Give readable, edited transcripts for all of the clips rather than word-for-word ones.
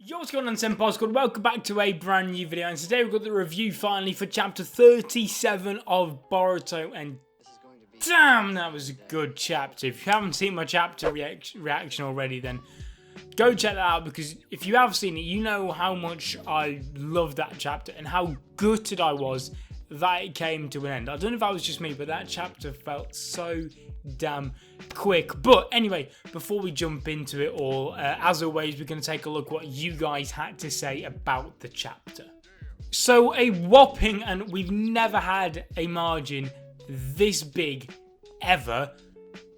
Yo, what's going on, Senpai Squad? Welcome back to a brand new video, and today we've got the review finally for chapter 37 of Boruto, and damn, that was a good chapter. If you haven't seen my chapter reaction already, then go check that out, because if you have seen it, you know how much I love that chapter and how gutted I was that it came to an end. I don't know if that was just me, but that chapter felt so damn quick. But anyway, before we jump into it all, as always, we're going to take a look what you guys had to say about the chapter. So a whopping, and we've never had a margin this big ever,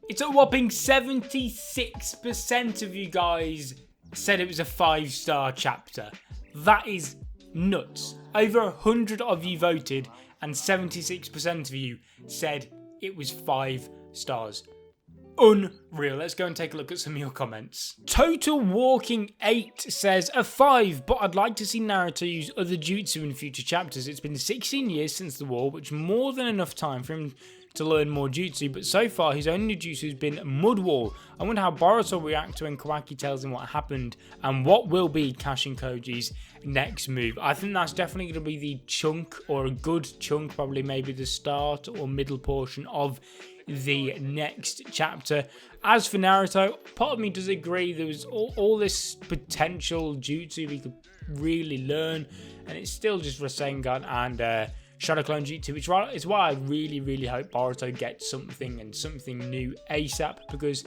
it's a whopping 76% of you guys said it was a 5-star chapter. That is nuts. Over 100 of you voted and 76% of you said it was 5 stars. Unreal. Let's go and take a look at some of your comments. Total Walking 8 says a 5, but I'd like to see Naruto use other jutsu in future chapters. It's been 16 years since the war, which more than enough time for him to learn more jutsu, but so far his only jutsu has been Mud Wall. I wonder how Boruto will react to when Kawaki tells him what happened and what will be Kashin Koji's next move. I think that's definitely going to be the chunk, or a good chunk, probably maybe the start or middle portion of the next chapter. As for Naruto, part of me does agree there was all this potential jutsu we could really learn, and it's still just Rasengan and Shadow Clone Jutsu, which is why I really hope Boruto gets something new ASAP, because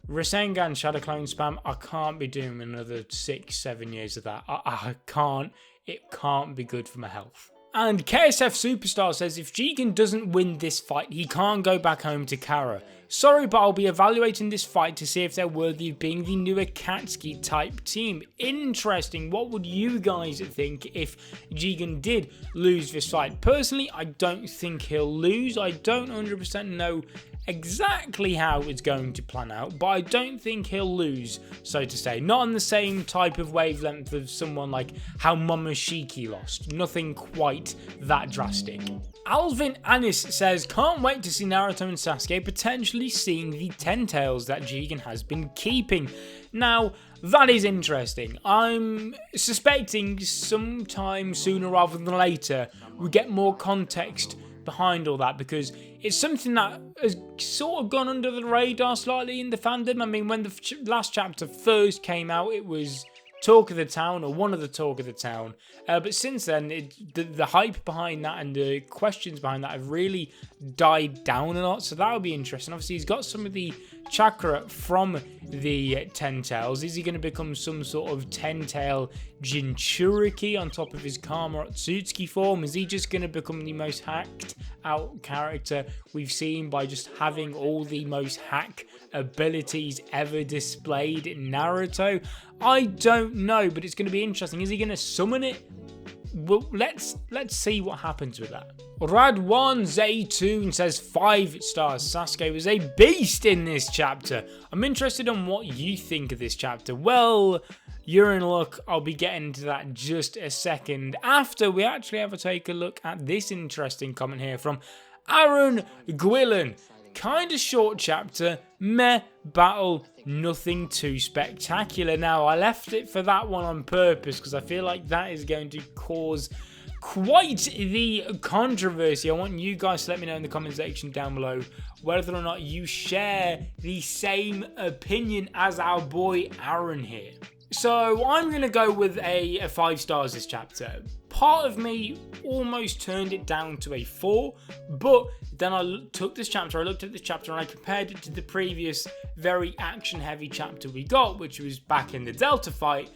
Rasengan Shadow Clone spam, I can't be doing another 6-7 years of that. I can't. It can't be good for my health. And KSF Superstar says if Jigen doesn't win this fight, he can't go back home to Kara. Sorry, but I'll be evaluating this fight to see if they're worthy of being the new Akatsuki type team. Interesting. What would you guys think if Jigen did lose this fight? Personally, I don't think he'll lose. I don't 100% know exactly how it's going to plan out, but I don't think he'll lose, so to say. Not on the same type of wavelength of someone like how Momoshiki lost. Nothing quite that drastic. Alvin Anis says, can't wait to see Naruto and Sasuke potentially seeing the 10 tails that Jigen has been keeping. Now, that is interesting. I'm suspecting sometime sooner rather than later we get more context behind all that, because it's something that has sort of gone under the radar slightly in the fandom. I mean, when the last chapter first came out, it was talk of the town, or one of the talk of the town, but since then the hype behind that and the questions behind that have really died down a lot, so that'll be interesting. Obviously he's got some of the chakra from the 10 tails. Is he going to become some sort of 10 tail Jinchuriki on top of his Karma Otsutsuki form? Is he just going to become the most hacked out character we've seen by just having all the most hack abilities ever displayed in Naruto? I don't know, but it's going to be interesting. Is he going to summon it? Well, let's see what happens with that. Radwan Zaytoon says 5 stars. Sasuke was a beast in this chapter. I'm interested on what you think of this chapter. Well, you're in luck. I'll be getting to that just a second after we actually have a take a look at this interesting comment here from Aaron Gwillan. Kind of short chapter, meh battle, nothing too spectacular. Now, I left it for that one on purpose because I feel like that is going to cause quite the controversy. I want you guys to let me know in the comment section down below whether or not you share the same opinion as our boy Aaron here. So I'm going to go with a 5 stars this chapter. Part of me almost turned it down to a 4, but then I looked at this chapter and I compared it to the previous very action heavy chapter we got, which was back in the Delta fight.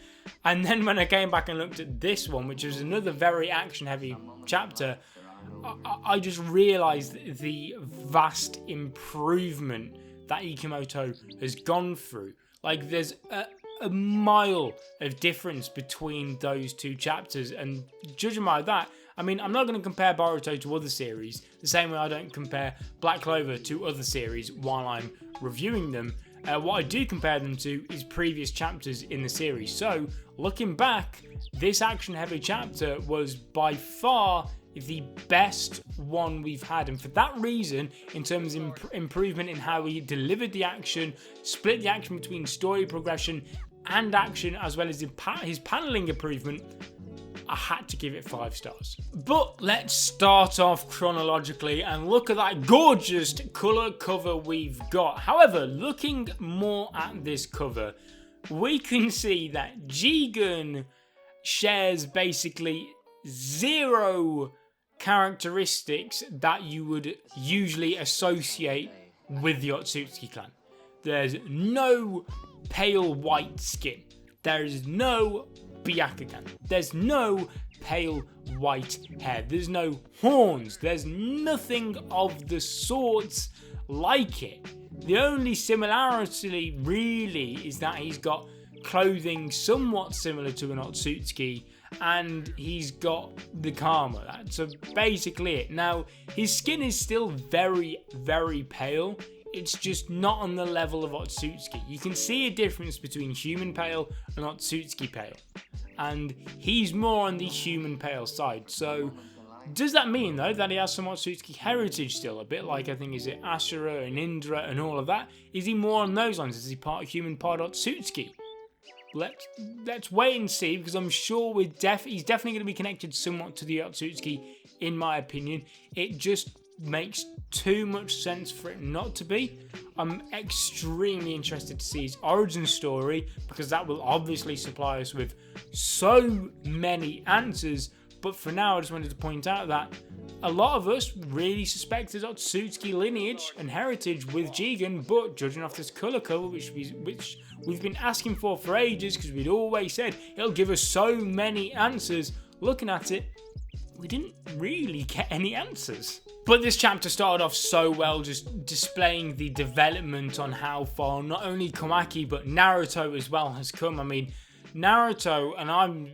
And then when I came back and looked at this one, which was another very action heavy chapter, I just realized the vast improvement that Ikimoto has gone through. Like, there's a mile of difference between those two chapters, and judging by that, I mean, I'm not going to compare Boruto to other series the same way I don't compare Black Clover to other series while I'm reviewing them. What I do compare them to is previous chapters in the series. So, looking back, this action-heavy chapter was by far the best one we've had, and for that reason, in terms of improvement in how we delivered the action, split the action between story progression and action, as well as his paneling improvement, I had to give it 5 stars. But let's start off chronologically and look at that gorgeous colour cover we've got. However, looking more at this cover, we can see that Jigen shares basically 0 characteristics that you would usually associate with the Otsutsuki clan. There's no pale white skin. There is no Byakugan. There's no pale white hair. There's no horns. There's nothing of the sorts like it. The only similarity really is that he's got clothing somewhat similar to an Otsutsuki, and he's got the Karma. That's basically it. Now, his skin is still very, very pale. It's just not on the level of Otsutsuki. You can see a difference between human pale and Otsutsuki pale. And he's more on the human pale side. So, does that mean, though, that he has some Otsutsuki heritage still? A bit like, I think, is it Ashura and Indra and all of that? Is he more on those lines? Is he part human, part Otsutsuki? Let's wait and see, because I'm sure he's definitely going to be connected somewhat to the Otsutsuki, in my opinion. It just makes too much sense for it not to be. I'm extremely interested to see his origin story, because that will obviously supply us with so many answers. But for now, I just wanted to point out that a lot of us really suspected Otsutsuki lineage and heritage with Jigen, but judging off this colour cover, which we've been asking for ages, because we'd always said it'll give us so many answers, looking at it, we didn't really get any answers. But this chapter started off so well, just displaying the development on how far not only Kawaki but Naruto as well has come. I mean, Naruto, and I'm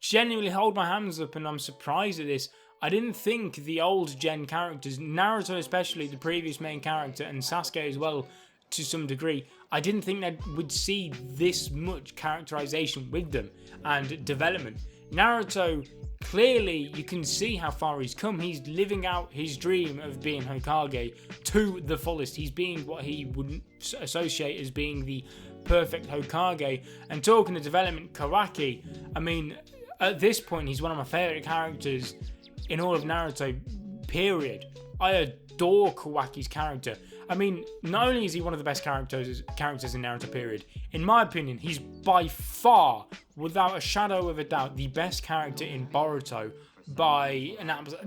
genuinely hold my hands up and I'm surprised at this, I didn't think the old gen characters, Naruto especially, the previous main character, and Sasuke as well to some degree, I didn't think that would see this much characterization with them and development. Naruto, clearly you can see how far he's come. He's living out his dream of being Hokage to the fullest. He's being what he would associate as being the perfect Hokage. And talking of development, Kawaki, I mean, at this point he's one of my favourite characters in all of Naruto, period. I adore Kawaki's character. I mean, not only is he one of the best characters in Naruto, period, in my opinion, he's by far, without a shadow of a doubt, the best character in Boruto by an absolute...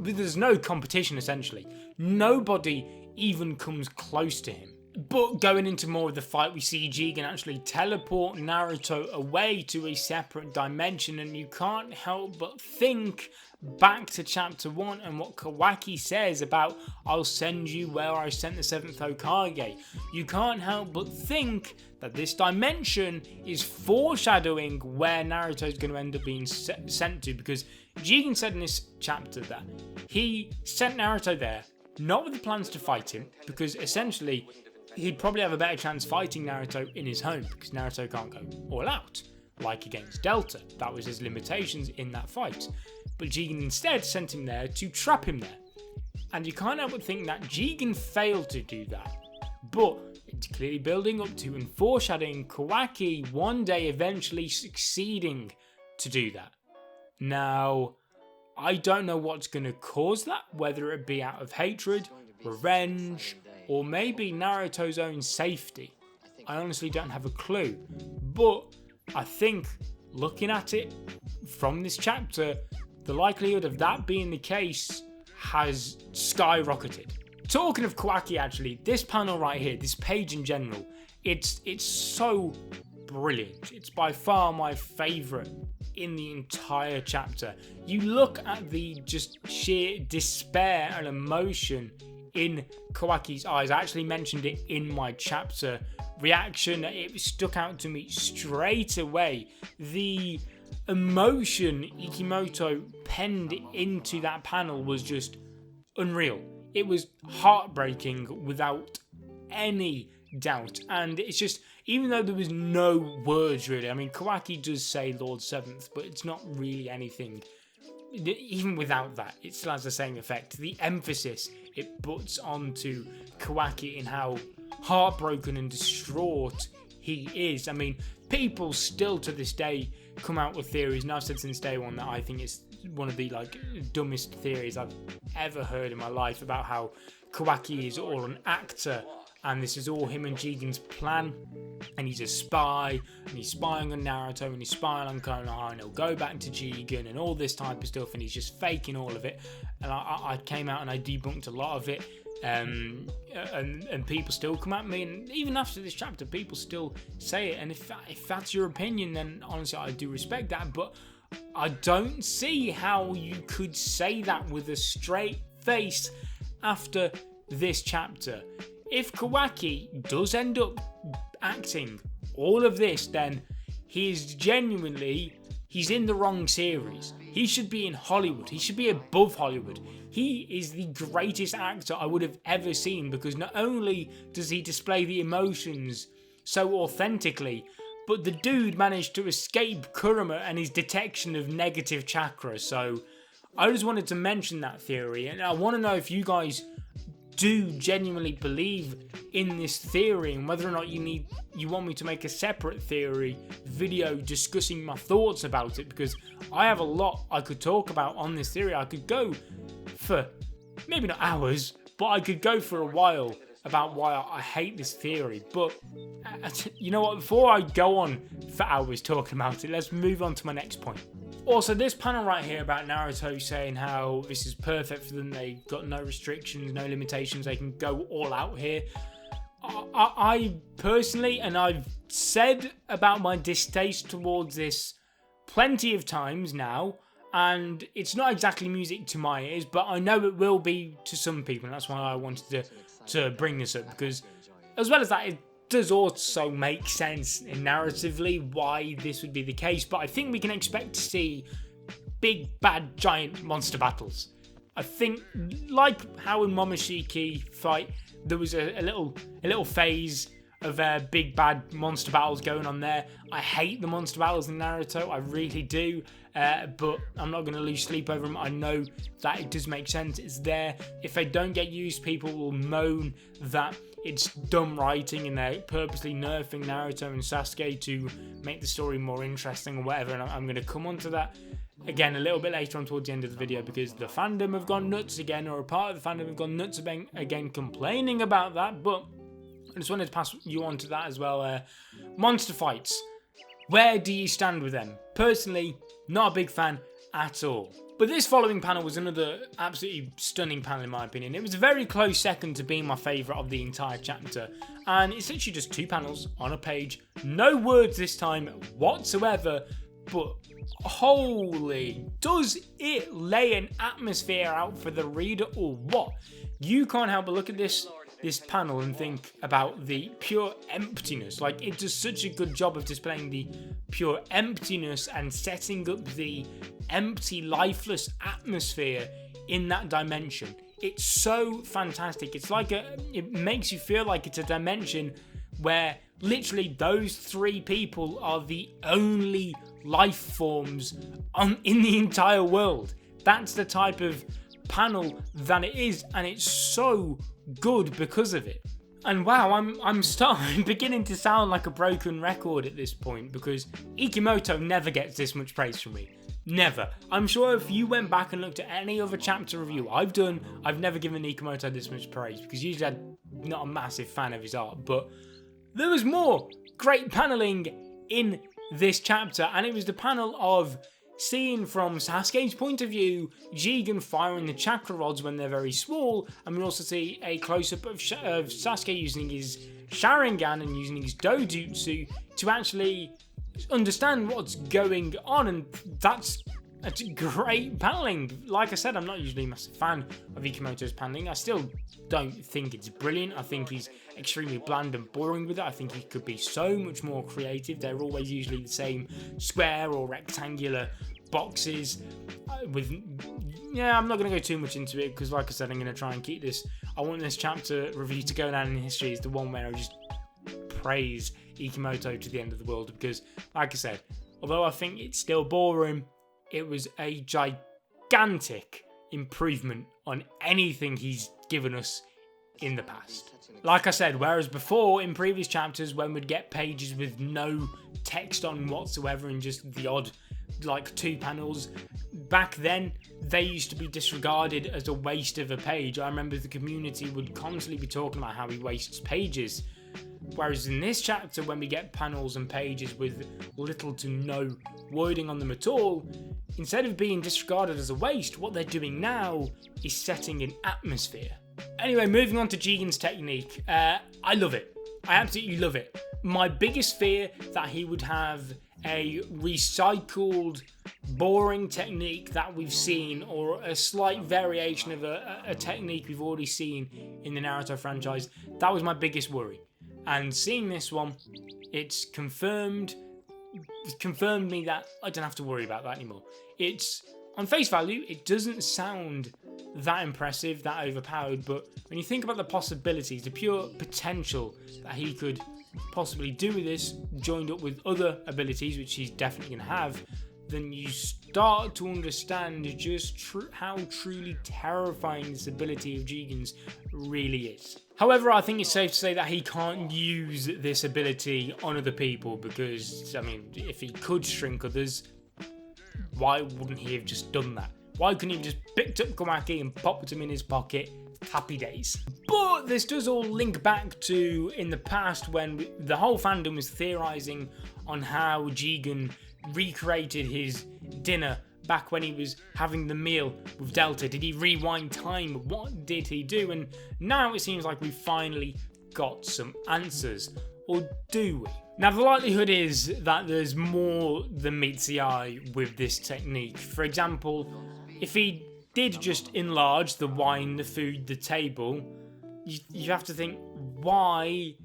There's no competition, essentially. Nobody even comes close to him. But going into more of the fight, we see Jigen actually teleport Naruto away to a separate dimension, and you can't help but think back to chapter 1 and what Kawaki says about, I'll send you where I sent the 7th Hokage. You can't help but think that this dimension is foreshadowing where Naruto is going to end up being sent to, because Jigen said in this chapter that he sent Naruto there not with the plans to fight him, because essentially he'd probably have a better chance fighting Naruto in his home, because Naruto can't go all out like against Delta. That was his limitations in that fight. But Jigen instead sent him there to trap him there. And you can't help but think that Jigen failed to do that. But it's clearly building up to and foreshadowing Kawaki one day eventually succeeding to do that. Now, I don't know what's going to cause that, whether it be out of hatred, revenge, or maybe Naruto's own safety. I honestly don't have a clue. But I think, looking at it from this chapter, the likelihood of that being the case has skyrocketed. Talking of Kawaki, actually, this panel right here, this page in general, it's so brilliant. It's by far my favourite in the entire chapter. You look at the just sheer despair and emotion in Kawaki's eyes. I actually mentioned it in my chapter reaction. It stuck out to me straight away. The emotion Ikimoto penned into that panel was just unreal. It was heartbreaking without any doubt. And it's just, even though there was no words really, I mean, Kawaki does say Lord Seventh, but it's not really anything. Even without that, it still has the same effect. The emphasis it puts onto Kawaki in how heartbroken and distraught he is. I mean, people still to this day come out with theories, and I've said since day one that I think it's one of the dumbest theories I've ever heard in my life about how Kawaki is all an actor and this is all him and Jigen's plan, and he's a spy, and he's spying on Naruto, and he's spying on Konoha, and he'll go back to Jigen, and all this type of stuff, and he's just faking all of it. And I came out and I debunked a lot of it, and people still come at me, and even after this chapter, people still say it. And if that's your opinion, then honestly, I do respect that, but I don't see how you could say that with a straight face after this chapter. If Kawaki does end up acting all of this, then he's in the wrong series. He should be in Hollywood. He should be above Hollywood. He is the greatest actor I would have ever seen, because not only does he display the emotions so authentically, but the dude managed to escape Kurama and his detection of negative chakra. So I just wanted to mention that theory, and I want to know if you guys do genuinely believe in this theory, and whether or not you want me to make a separate theory video discussing my thoughts about it, because I have a lot I could talk about on this theory. I could go for maybe not hours, but I could go for a while about why I hate this theory. But you know what, before I go on for hours talking about it, let's move on to my next point. Also, this panel right here about Naruto saying how this is perfect for them, they've got no restrictions, no limitations, they can go all out here. I personally, and I've said about my distaste towards this plenty of times now, and it's not exactly music to my ears, but I know it will be to some people, and that's why I wanted to bring this up, because as well as that, it does also make sense narratively why this would be the case. But I think we can expect to see big, bad, giant monster battles. I think, like how in Momoshiki fight, there was a little phase of big, bad monster battles going on there. I hate the monster battles in Naruto, I really do. But I'm not going to lose sleep over them. I know that it does make sense. It's there. If they don't get used, people will moan that it's dumb writing and they're purposely nerfing Naruto and Sasuke to make the story more interesting or whatever. And I'm going to come on to that again a little bit later on towards the end of the video, because the fandom have gone nuts again, or a part of the fandom have gone nuts again complaining about that. But I just wanted to pass you on to that as well. Monster fights. Where do you stand with them? Personally, not a big fan at all. But this following panel was another absolutely stunning panel in my opinion. It was a very close second to being my favourite of the entire chapter. And it's literally just 2 panels on a page. No words this time whatsoever. But holy, does it lay an atmosphere out for the reader or what? You can't help but look at this panel and think about the pure emptiness. Like, it does such a good job of displaying the pure emptiness and setting up the empty, lifeless atmosphere in that dimension. It's so fantastic. It's like it makes you feel like it's a dimension where literally those 3 people are the only life forms in the entire world. That's the type of panel that it is, and it's so good because of it. And wow, I'm beginning to sound like a broken record at this point, because Ikimoto never gets this much praise from me. Never. I'm sure if you went back and looked at any other chapter review I've done, I've never given Ikimoto this much praise, because usually I'm not a massive fan of his art. But there was more great paneling in this chapter, and it was the panel of seeing from Sasuke's point of view, Jigen firing the chakra rods when they're very small, and we also see a close-up of Sasuke using his Sharingan and using his Dojutsu to actually understand what's going on, and that's great paneling. Like I said, I'm not usually a massive fan of Ikimoto's paneling. I still don't think it's brilliant. I think he's extremely bland and boring with it. I think he could be so much more creative. They're always usually the same square or rectangular boxes with... Yeah, I'm not going to go too much into it, because like I said, I'm going to try and keep this... I want this chapter review to go down in history as the one where I just praise Ikimoto to the end of the world, because like I said, although I think it's still boring, it was a gigantic improvement on anything he's given us in the past. Like I said, whereas before in previous chapters when we'd get pages with no text on whatsoever and just the odd like 2 panels, back then they used to be disregarded as a waste of a page. I remember the community would constantly be talking about how he wastes pages. Whereas in this chapter, when we get panels and pages with little to no wording on them at all, instead of being disregarded as a waste, what they're doing now is setting an atmosphere. Anyway, moving on to Jigen's technique. I love it. I absolutely love it. My biggest fear that he would have a recycled, boring technique that we've seen, or a slight variation of a technique we've already seen in the Naruto franchise. That was my biggest worry. And seeing this one, it's confirmed me that I don't have to worry about that anymore. It's, on face value, it doesn't sound that impressive, that overpowered, but when you think about the possibilities, the pure potential that he could possibly do with this, joined up with other abilities, which he's definitely going to have, then you start to understand just how truly terrifying this ability of Jigen's really is. However, I think it's safe to say that he can't use this ability on other people because, I mean, if he could shrink others, why wouldn't he have just done that? Why couldn't he have just picked up Kawaki and popped him in his pocket? Happy days. But this does all link back to in the past when the whole fandom was theorizing on how Jigen recreated his dinner back when he was having the meal with Delta. Did he rewind time? What did he do? And now it seems like we've finally got some answers. Or do we? Now the likelihood is that there's more than meets the eye with this technique. For example, if he did just enlarge the wine, the food, the table, you have to think, why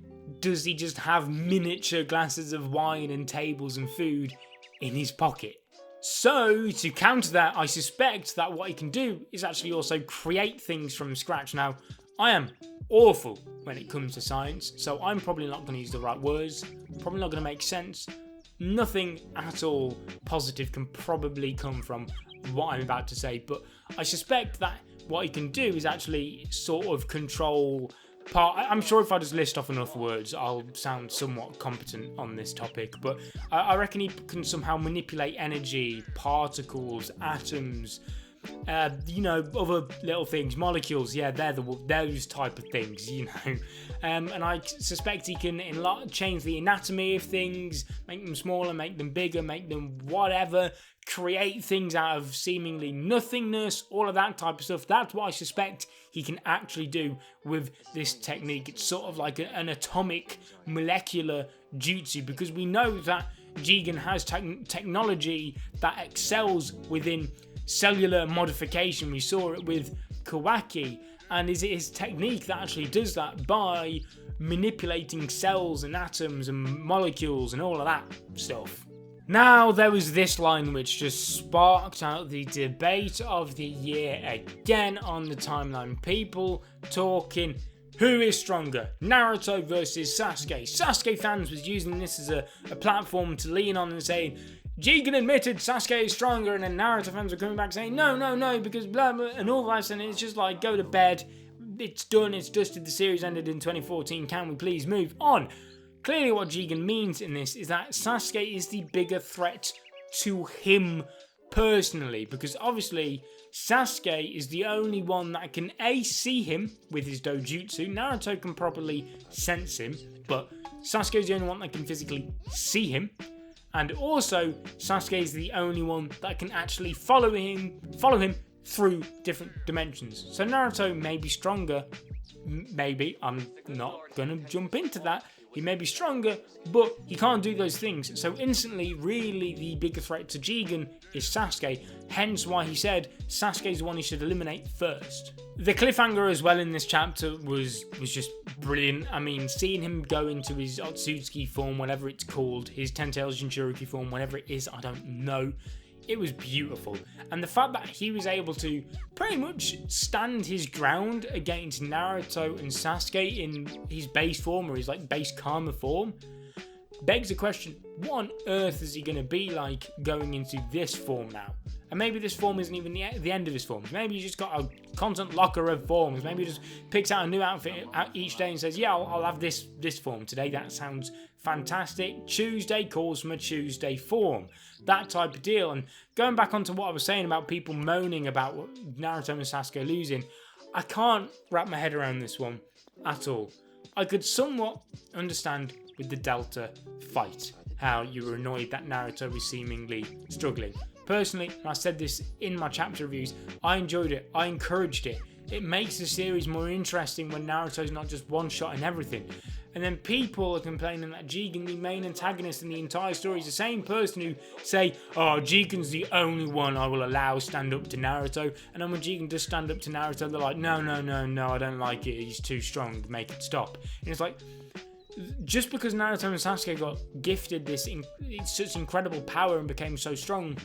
does he just have miniature glasses of wine and tables and food in his pocket? So, to counter that, I suspect that what he can do is actually also create things from scratch. Now, I am awful when it comes to science, so I'm probably not going to use the right words, probably not going to make sense. Nothing at all positive can probably come from what I'm about to say, but I suspect that what he can do is actually sort of control part. I'm sure if I just list off enough words, I'll sound somewhat competent on this topic, but I reckon he can somehow manipulate energy, particles, atoms, other little things, molecules. Yeah, they're those type of things, and I suspect he can change the anatomy of things, make them smaller, make them bigger, make them whatever, create things out of seemingly nothingness, all of that type of stuff. That's what I suspect he can actually do with this technique. It's sort of like an atomic molecular jutsu, because we know that Jigen has technology that excels within cellular modification. We saw it with Kawaki, and is it his technique that actually does that by manipulating cells and atoms and molecules and all of that stuff. Now, there was this line which just sparked out the debate of the year again on the timeline. People talking, who is stronger, Naruto versus Sasuke? Sasuke fans was using this as a platform to lean on and saying, Jigen admitted Sasuke is stronger, and then Naruto fans are coming back saying, no, because blah, blah, and all that, and it's just like, go to bed, it's done, it's dusted, the series ended in 2014, can we please move on? Clearly what Jigen means in this is that Sasuke is the bigger threat to him personally, because obviously Sasuke is the only one that can see him with his dojutsu. Naruto can properly sense him, but Sasuke is the only one that can physically see him. And also, Sasuke is the only one that can actually follow him through different dimensions. So Naruto may be stronger, maybe, I'm not gonna jump into that. He may be stronger, but he can't do those things. So instantly, really, the bigger threat to Jigen is Sasuke. Hence why he said Sasuke is the one he should eliminate first. The cliffhanger as well in this chapter was just brilliant. I mean, seeing him go into his Otsutsuki form, whatever it's called, his Ten Tails Jinchuriki form, whatever it is, I don't know. It was beautiful. And the fact that he was able to pretty much stand his ground against Naruto and Sasuke in his base form, or his like base Karma form, begs the question, what on earth is he going to be like going into this form now? And maybe this form isn't even the end of his forms. Maybe he's just got a constant locker of forms. Maybe he just picks out a new outfit each day and says, yeah, I'll have this form today. That sounds fantastic. Tuesday calls from a Tuesday form. That type of deal. And going back onto what I was saying about people moaning about Naruto and Sasuke losing, I can't wrap my head around this one at all. I could somewhat understand with the Delta fight how you were annoyed that Naruto was seemingly struggling. Personally, and I said this in my chapter reviews, I enjoyed it, I encouraged it. It makes the series more interesting when Naruto's not just one shot and everything. And then people are complaining that Jigen, the main antagonist in the entire story, is the same person who say, oh, Jigen's the only one I will allow stand up to Naruto. And then when Jigen does stand up to Naruto, they're like, no, I don't like it, he's too strong, make it stop. And it's like, just because Naruto and Sasuke got gifted such incredible power and became so strong,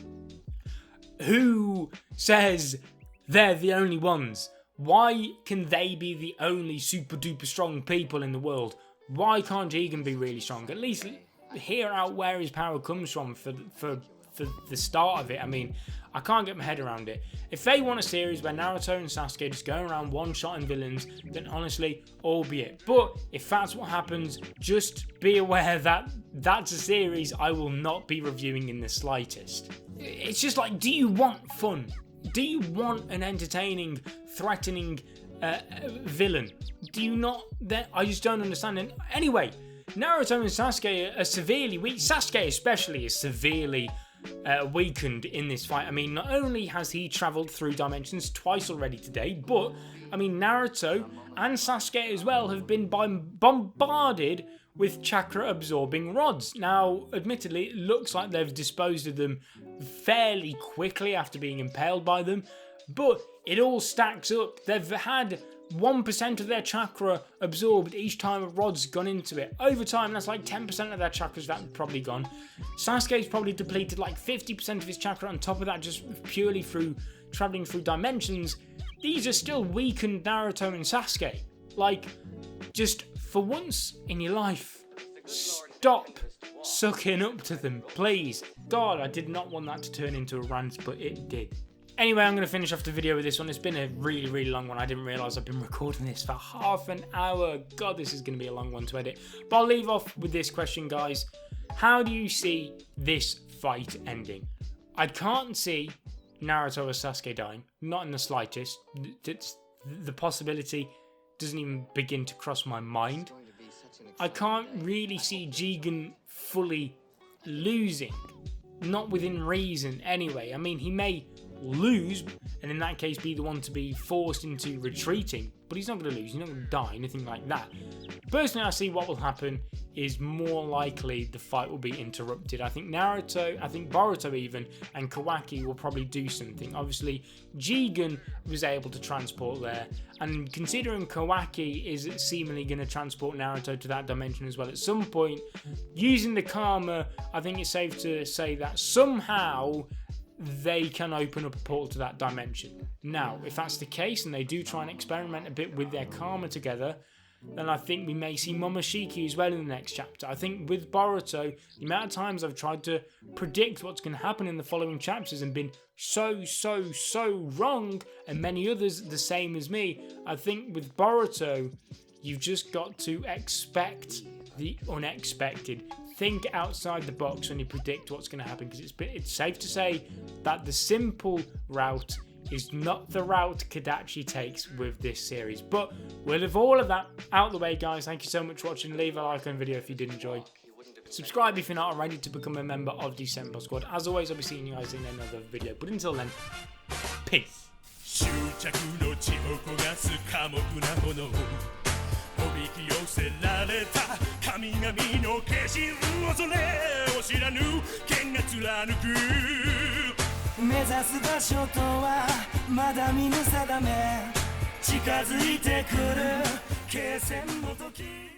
who says they're the only ones? Why can they be the only super duper strong people in the world? Why can't Jigen be really strong? At least hear out where his power comes from for the start of it. I mean, I can't get my head around it. If they want a series where Naruto and Sasuke just going around one-shotting villains, then honestly, albeit. But if that's what happens, just be aware that that's a series I will not be reviewing in the slightest. It's just like, do you want fun? Do you want an entertaining, threatening villain? Do you not? I just don't understand it. Anyway, Naruto and Sasuke are severely weak. Sasuke especially is severely weakened in this fight. I mean, not only has he travelled through dimensions twice already today, but I mean, Naruto and Sasuke as well have been bombarded with chakra-absorbing rods. Now, admittedly, it looks like they've disposed of them fairly quickly after being impaled by them, but it all stacks up. They've had 1% of their chakra absorbed each time a rod's gone into it. Over time, that's like 10% of their chakras that's probably gone. Sasuke's probably depleted like 50% of his chakra on top of that, just purely through travelling through dimensions. These are still weakened Naruto and Sasuke. Like, just for once in your life, stop sucking up to them, please. God, I did not want that to turn into a rant, but it did. Anyway, I'm going to finish off the video with this one. It's been a really, really long one. I didn't realise I've been recording this for half an hour. God, this is going to be a long one to edit. But I'll leave off with this question, guys. How do you see this fight ending? I can't see Naruto or Sasuke dying. Not in the slightest. The possibility doesn't even begin to cross my mind. I can't really see Jigen fully losing. Not within reason, anyway. I mean, he may lose, and in that case be the one to be forced into retreating, but he's not going to lose, he's not going to die, anything like that. Personally, I see what will happen is more likely the fight will be interrupted. I think Naruto, I think Boruto even, and Kawaki will probably do something. Obviously, Jigen was able to transport there, and considering Kawaki is seemingly going to transport Naruto to that dimension as well at some point, using the karma, I think it's safe to say that somehow they can open up a portal to that dimension. Now, if that's the case and they do try and experiment a bit with their karma together, then I think we may see Momoshiki as well in the next chapter. I think with Boruto, the amount of times I've tried to predict what's going to happen in the following chapters and been so wrong, and many others the same as me, I think with Boruto, you've just got to expect the unexpected. Think outside the box when you predict what's going to happen, because it's safe to say that the simple route is not the route Kadachi takes with this series. But with all of that out of the way, guys, thank you so much for watching. Leave a like on the video if you did enjoy. Subscribe if you're not already to become a member of the Senpai Squad. As always, I'll be seeing you guys in another video. But until then, peace. おびき寄せられた神々の化身恐れを知らぬ剣が貫く目指す場所とはまだ見ぬ定め近づいてくる決戦の時